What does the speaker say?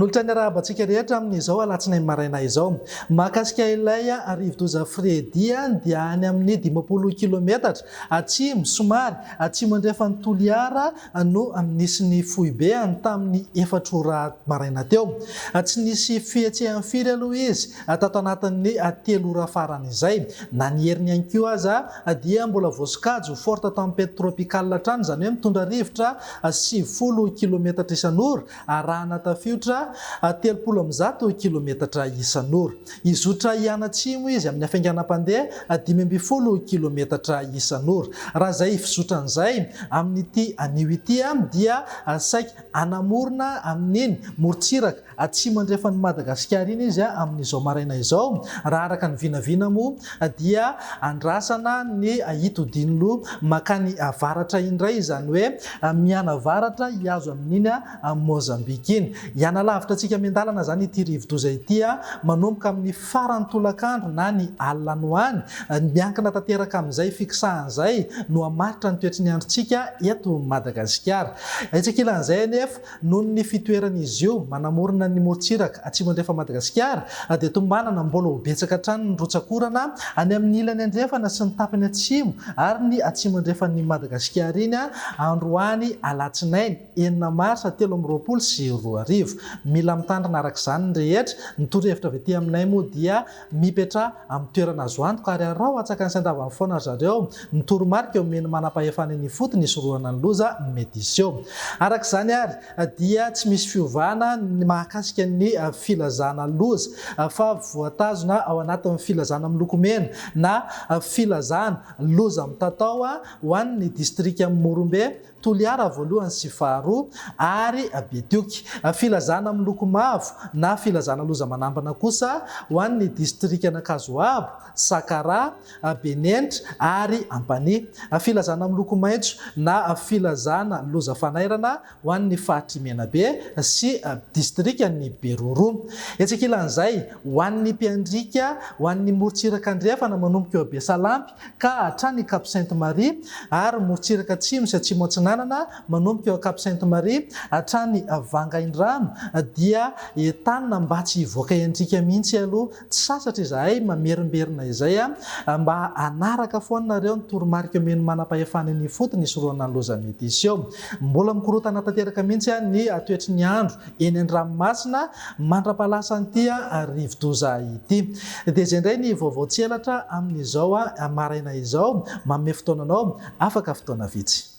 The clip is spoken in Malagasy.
Manolotra ny arahabantsika rehetra amin'izao alatsinainy maraina izao. Mahakasika ilay rivo-doza Fredy dia any amin'ny 20 kilometatra atsimo somary atsimo andrefany Toliara no nisy ny foibe tamin'ny 4 ora maraina teo. Tsy nisy fihetsehan'ny firy aloha izy tato anatin'ny 3 ora farany izay. Na ny heriny ihany koa aza dia mbola voasokajy forte tempête tropicale hatrany, izany hoe mitondra rivotra 70 kilometatra isan'ora arahana tafiotra 300 kilometatra isan'ora. Izotra hianatsimo izy amin'ny hafainganam-pandeha 500 kilometatra isan'ora. Raha izay fizotran'izay amin'ity anio ity dia saika anamorona amin'iny morontsiraka atsimo andrefan'ny Madagasikara iny izy amin'izao maraina izao. Raha araka ny vinavina moa dia andrasana ny hitodinlo makany avaratra indray, izany hoe miana avaratra hiazo amin'iny Mozambique iny. Ianalavitra antsika miandalana zany ity rivo-doza ity manomboka amin'ny farany tolakandro na ny alina no any. Miankina tanteraka amin'izay fiksahan'izay no hamaritra ny toetry ny androntsika eto Madagasikara. Itsakilan'izay anefa noho ny fitoeran'izy io manamorona ny morontsiraka atsimo andrefa Madagasikara dia tombanana mbola ho betsaka hatrany ny rotsakorana any amin'ny ilany andrefana sy ny tapany atsimo ary ny atsimo andrefan'ny Madagasikara iny androany alatsinainy 9 marsa 2022. Mila mitandrina araka izany ny rehetra. Ny torohevitra avy ety aminay moa dia mipetra amin'ny toerana azo antoka ary arao atsaka ny sandavan'ny foana zareo ny toromarika omeny manam-pahefana ny fotony isorohana ny loza mety iseo. Araka izany ary dia tsy misy fiovana mahakasika ny filazana loza fa voatazona ao anatin'ny filazana miloko mena na filazana loza mitatao ho an'ny distrika Morombe, Toliara voalohany sy faharoa ary Betioky. Filazana miloko mavo na filazana loza manambana kosa ho an'ny distrikana Kazoabo, Sakara, Benenitra ary Ampani. Filazana miloko maitso na filazana loza fanairana ho an'ny Fahatry Menabe sy distrikany Beroro. Itsakilan'izay ho an'ny Mpiandrika, ho an'ny morontsiraka andrefana manomboka eo Besalampy ka hatrany Cap Sainte-Marie ary morontsiraka atsimo sy atsimo atsinanana manomboka eo Cap Sainte-Marie hatrany Vangaindrano dia entanina mba tsy hivoaka endrika mihitsy aloha. Tsy sasatra izahay mamerimberina izay mba anaraka foanareo ny toromarika omeny manam-pahefana ny fotony isorohana ny loza mety iseo. Mbola mikorotana tanteraka mihitsy ny toetry ny andro eny an-dranomasina mandra-palasa an'ity rivo-doza ity. Dia izay indray ny vaovao tselatra amin'izao maraina izao, manome fotoananao afaka fotoana vitsy.